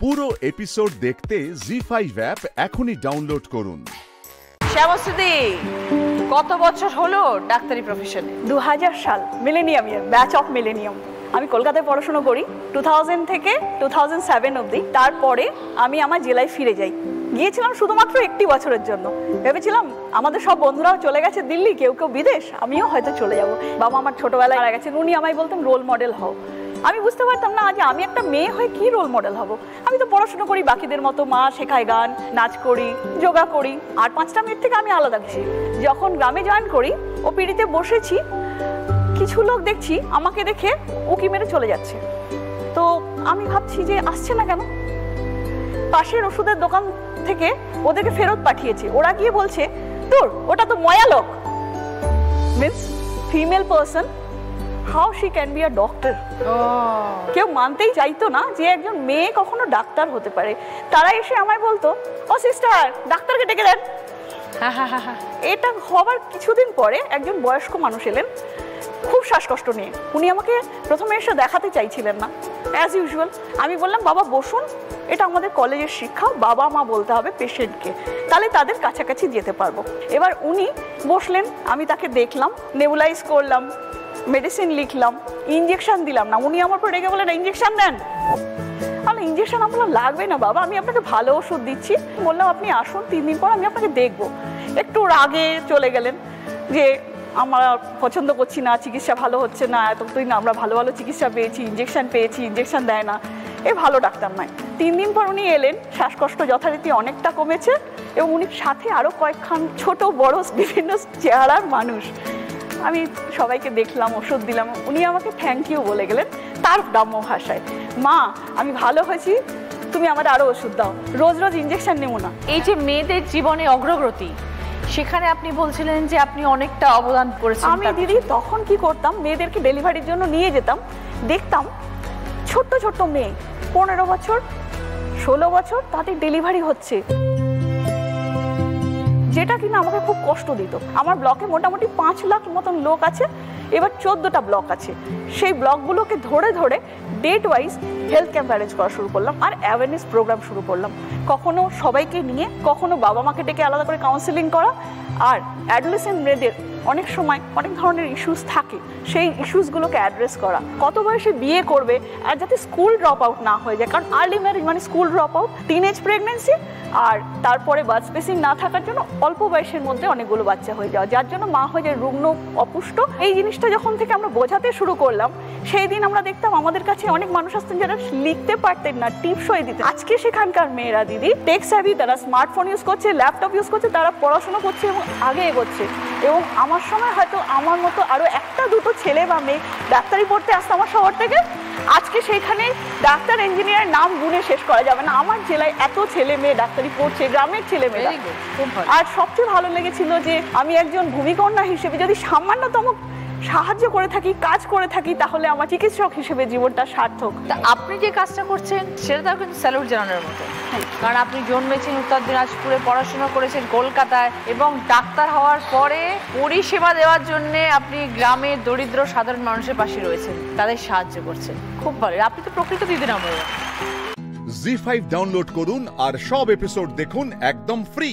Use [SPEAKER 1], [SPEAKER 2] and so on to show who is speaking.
[SPEAKER 1] পুরো এপিসোড দেখতে জি5 অ্যাপ এখনই ডাউনলোড করুন।
[SPEAKER 2] শ্যামশ্রী, কত বছর হলো ডাক্তারি প্রফেশনে?
[SPEAKER 3] 2000 সাল, millennium year, batch of millennium. আমি কলকাতায় পড়াশোনা করি 2000 থেকে 2007 অবধি। তারপরে আমি আমার জেলায় ফিরে যাই। গিয়েছিলাম শুধুমাত্র একটি বছরের জন্য। ভেবেছিলাম আমাদের সব বন্ধুরাও চলে গেছে দিল্লি, কেউ কেউ বিদেশ, আমিও হয়তো চলে যাব। বাবা আমার ছোটবেলায় মারা গেছেন, উনি আমায় বলতেন রোল মডেল হও। আমি বুঝতে পারতাম না যে আমি একটা মেয়ে হয়ে কি রোল মডেল হব। আমি তো পড়াশোনা করি বাকিদের মতো, মা শেখায় গান, নাচ করি, যোগা করি, আর 5টা মিনিট থেকে আমি আলাদা আছি। যখন গ্রামে জয়েন করি, ও পিড়িতে বসেছি, কিছু লোক দেখছি আমাকে দেখে উকি মেরে চলে যাচ্ছে। তো আমি ভাবছি যে আসছে না কেন। পাশের ওষুধের দোকান থেকে ওদেরকে ফেরত পাঠিয়েছে। ওরা গিয়ে বলছে তোর ওটা তো ময়া লোক, means female person, how she can be a doctor. কেউ মানতেই চাইতো না যে একজন মেয়ে কখনো ডাক্তার হতে পারে। তারা এসে আমায় বলতো, ও সিস্টার, ডাক্তারকে ডেকে দেন। এটা হবার কিছুদিন পরে একজন বয়স্ক মানুষ এলেন, খুব শ্বাসকষ্ট নিয়ে। উনি আমাকে প্রথমে এসে দেখাতে চাইছিলেন না, অ্যাজ ইউজুয়াল। আমি বললাম বাবা বসুন, এটা আমাদের কলেজের শিক্ষা, বাবা মা বলতে হবে পেশেন্টকে, তাহলে তাদের কাছাকাছি যেতে পারবো। এবার উনি বসলেন, আমি তাকে দেখলাম, নেবুলাইজ করলাম, মেডিসিন লিখলাম, ইঞ্জেকশন দিলাম না। উনি আমার পর রেগে বলেন ইঞ্জেকশন দেন। আমি ইঞ্জেকশন আপনার লাগবে না বাবা, আমি আপনাকে ভালো ওষুধ দিচ্ছি। বললাম আপনি আসুন, 3 দিন পর আমি আপনাকে দেখবো। একটু রাগে চলে গেলেন যে আমরা পছন্দ করছি না, চিকিৎসা ভালো হচ্ছে না, এতদিন আমরা ভালো ভালো চিকিৎসা পেয়েছি, ইঞ্জেকশন পেয়েছি, ইঞ্জেকশন দেয় না, এ ভালো ডাক্তার নয়। 3 দিন পর উনি এলেন, শ্বাসকষ্ট যথারীতি অনেকটা কমেছে, এবং উনি সাথে আরও কয়েকখান ছোট বড় বিভিন্ন চেহারার মানুষ। আমি সবাইকে দেখলাম, ওষুধ দিলাম, উনি আমাকে থ্যাংক ইউ বলে গেলেন তার গ্রাম্য ভাষায়, মা আমি ভালো হয়েছি, তুমি আমাদের আরও ওষুধ দাও, রোজ রোজ ইঞ্জেকশন নেবো না।
[SPEAKER 2] এই যে মেয়েদের জীবনে অগ্রগতি, সেখানে আপনি বলছিলেন যে আপনি অনেকটা অবদান করেছেন।
[SPEAKER 3] আমি দিদি তখন কি করতাম, মেয়েদেরকে ডেলিভারির জন্য নিয়ে যেতাম, দেখতাম ছোট্ট ছোট্ট মেয়ে 15 বছর 16 বছর তাদের ডেলিভারি হচ্ছে, যেটা কিনা আমাকে খুব কষ্ট দিত। আমার ব্লকে মোটামুটি 5 লাখ মতন লোক আছে, এবার 14টা ব্লক আছে। সেই ব্লকগুলোকে ধরে ধরে date wise health camp arrange করা শুরু করলাম, আর অ্যাওয়ারনেস প্রোগ্রাম শুরু করলাম। কখনো সবাইকে নিয়ে, কখনো বাবা মাকে ডেকে আলাদা করে কাউন্সেলিং করা। আর অ্যাডোলেসেন্ট মেয়েদের অনেক সময় অনেক ধরনের ইস্যুস থাকে, সেই ইস্যুসগুলোকে অ্যাড্রেস করা। কত বয়সে বিয়ে করবে, আর যাতে স্কুল ড্রপ আউট না হয়ে যায়, কারণ আর্লি ম্যারেজ মানে school drop out, teenage pregnancy, আর তারপরে বার্থ স্পেসিং না থাকার জন্য অল্প বয়সের মধ্যে অনেকগুলো বাচ্চা হয়ে যাওয়া, যার জন্য মা হয়ে যায় রুগ্ন, অপুষ্ট। এই জিনিসটা যখন থেকে আমরা বোঝাতে শুরু করলাম, সেই দিন আমরা দেখতাম আমাদের কাছে অনেক মানুষ আসতেন যারা লিখতে পারতেন না, টিপস হয়ে দিতেন। আজকে সেখানকার মেয়েরা দিদি টেক স্যাভি, তারা স্মার্টফোন ইউজ করছে, ল্যাপটপ ইউজ করছে, তারা পড়াশোনা করছে এবং আগে এগোচ্ছে। এবং আমার সময় হয়তো আমার মতো আরও 1-2 ছেলে বা মেয়ে ডাক্তারি পড়তে আসতো আমার শহর থেকে। আজকে সেইখানে ডাক্তার ইঞ্জিনিয়ার নাম গুণে শেষ করা যাবে না। আমার জেলায় এত ছেলে মেয়ে ডাক্তারি পড়ছে, গ্রামের ছেলে মেয়েরা। আর সবচেয়ে ভালো লেগেছিল যে আমি একজন ভূমিকন্যা হিসেবে যদি সামান্যতম সাহায্য করে থাকি, কাজ করে থাকি, তাহলে আমার চিকিৎসক হিসেবে জীবনটা সার্থক।
[SPEAKER 2] তা আপনি যে কাজটা করছেন সেটা তাও কিন্তু স্যালুট জানানোর মতো, কারণ আপনি জন্মেছেন উত্তর দিনাজপুরে, পড়াশোনা করেছেন কলকাতায়, এবং ডাক্তার হওয়ার পরে পরিষেবা দেওয়ার জন্য আপনি গ্রামের দরিদ্র সাধারণ মানুষের পাশে রয়েছেন, তাদের সাহায্য করছেন। খুব ভালো, আপনি তো প্রকৃত দিদি নাম্বার।
[SPEAKER 1] জি5 ডাউনলোড করুন আর সব এপিসোড দেখুন একদম ফ্রি।